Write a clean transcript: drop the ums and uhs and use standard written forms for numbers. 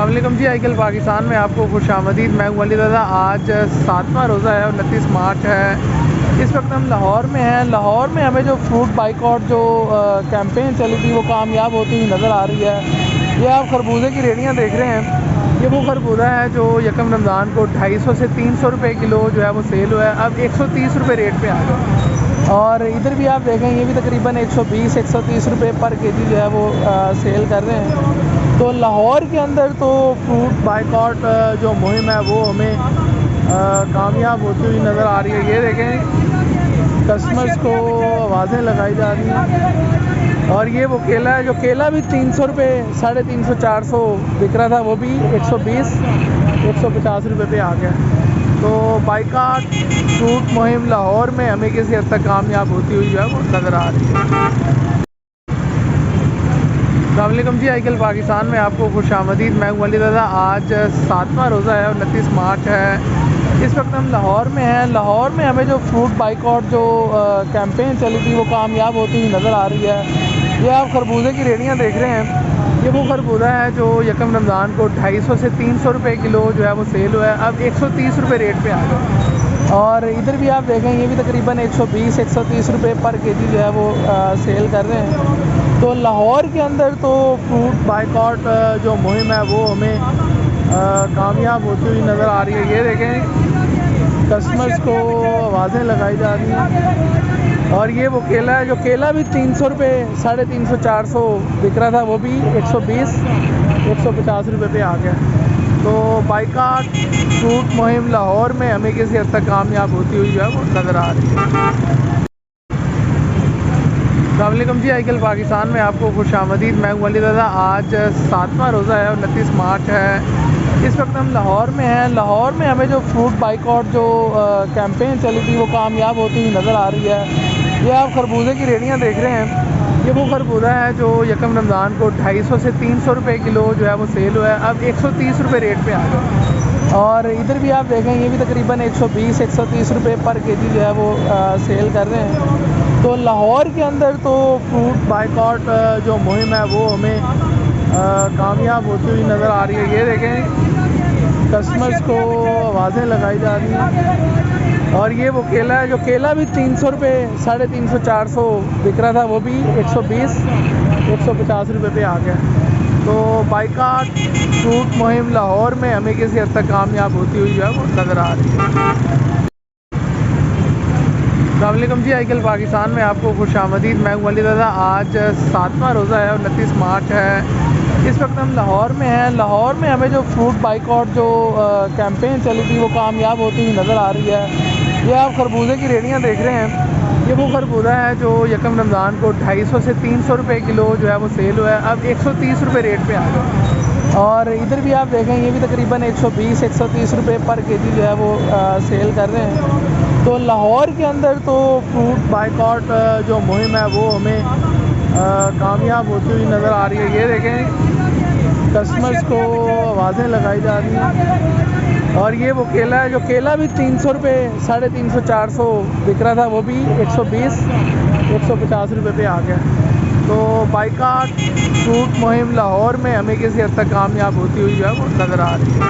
अस्सलाम वालेकुम जी। आईकेल पाकिस्तान में आपको खुशामदीद। मैं हूं अली रज़ा। आज 7वां रोज़ा है और 29 मार्च है। इस वक्त हम लाहौर में हैं। लाहौर में हमें जो फ्रूट बाइकआउट जो कैंपेन चली थी वो कामयाब होती हुई नज़र आ रही है। ये आप खरबूजे की रेडियाँ देख रहे हैं। ये वो खरबूजा है जो यकम रमज़ान को 250 से 300 रुपये किलो जो है वो सेल हुआ है। अब 130 रुपये रेट पे आ गया। और इधर भी आप देखें, ये भी तकरीबन 120-130 रुपये पर केजी जो है वो सेल कर रहे हैं। तो लाहौर के अंदर तो फ्रूट बाइकआउट जो मुहिम है वो हमें कामयाब होती हुई नज़र आ रही है। ये देखें, कस्टमर्स को आवाज़ें लगाई जा रही हैं। और ये वो केला है, जो केला भी 300 रुपये, 350, 400 बिक रहा था, वो भी 120-150 रुपये पे आ गया। तो बाइकआउट फ्रूट मुहिम लाहौर में हमें किसी हद तक कामयाब होती हुई जो है वो नज़र आ रही है। अस्सलाम वालेकुम जी। आईकेल पाकिस्तान में आपको खुशामदीद। मैं हूं अली रज़ा। आज 7वां रोज़ा है और 29 मार्च है। इस वक्त हम लाहौर में हैं। लाहौर में हमें जो फ्रूट बाइकआउट जो कैंपेन चली थी वो कामयाब होती हुई नज़र आ रही है। ये आप खरबूजे की रेडियाँ देख रहे हैं। ये वो खरबूजा है जो यकम रमज़ान को 250 से 300 रुपये किलो जो है वो सेल हुआ है। अब 130 रुपये रेट पे आ गया। और इधर भी आप देखें, ये भी तकरीबन 120-130 रुपये पर केजी जो है वो सेल कर रहे हैं। तो लाहौर के अंदर तो फ्रूट बाइकआउट जो मुहिम है वो हमें कामयाब होती हुई नज़र आ रही है। ये देखें, कस्टमर्स को आवाज़ें लगाई जा रही हैं। और ये वो केला है, जो केला भी 300 रुपये, 350, 400 बिक रहा था, वो भी 120-150 रुपये पे आ गया। तो बाइकआउट फ्रूट मुहिम लाहौर में हमें किसी हद तक कामयाब होती हुई जो है वो नज़र आ रही है। अस्सलाम वालेकुम जी। आईकेल पाकिस्तान में आपको खुशामदीद। मैं हूं अली रज़ा। आज 7वां रोज़ा है और 29 मार्च है। इस वक्त हम लाहौर में हैं। लाहौर में हमें जो फ्रूट बाइकआउट जो कैंपेन चली थी वो कामयाब होती हुई नज़र आ रही है। ये आप खरबूजे की रेडियाँ देख रहे हैं। ये वो खरबूजा है जो यकम रमज़ान को 250 से 300 रुपये किलो जो है वो सेल हुआ है। अब 130 रुपये रेट पे आ गया। और इधर भी आप देखें, ये भी तकरीबन 120-130 रुपये पर केजी जो है वो सेल कर रहे हैं। तो लाहौर के अंदर तो फ्रूट बाइकआउट जो मुहिम है वो हमें कामयाब होती हुई नज़र आ रही है। ये देखें, कस्टमर्स को आवाज़ें लगाई जा रही हैं। और ये वो केला है, जो केला भी 300 रुपये, 350, 400 बिक रहा था, वो भी 120-150 रुपये पे आ गया। तो बाइकआउट फ्रूट मुहिम लाहौर में हमें किसी हद तक कामयाब होती हुई जो है वो नज़र आ रही है। अस्सलाम वालेकुम जी। आईकेल पाकिस्तान में आपको खुशामदीद। मैं हूं अली रज़ा। आज 7वां रोज़ा है और 29 मार्च है। इस वक्त हम लाहौर में हैं। लाहौर में हमें जो फ्रूट बाइकआउट जो कैंपेन चली थी वो कामयाब होती हुई नज़र आ रही है। ये आप खरबूजे की रेडियाँ देख रहे हैं। ये वो खरबूजा है जो यकम रमज़ान को 250 से 300 रुपये किलो जो है वो सेल हुआ है। अब 130 रुपये रेट पे आ गया। और इधर भी आप देखें, ये भी तकरीबन 120-130 रुपये पर केजी जो है वो सेल कर रहे हैं। तो लाहौर के अंदर तो फ्रूट बाइकआउट जो मुहिम है वो हमें कामयाब होती हुई नज़र आ रही है। ये देखें, कस्टमर्स को आवाज़ें लगाई जा रही हैं। और ये वो केला है, जो केला भी 300 रुपये, 350, 400 बिक रहा था, वो भी 120-150 रुपये पे आ गया। तो बाइकआउट फ्रूट मुहिम लाहौर में हमें किसी हद तक कामयाब होती हुई जो है वो नज़र आ रही है।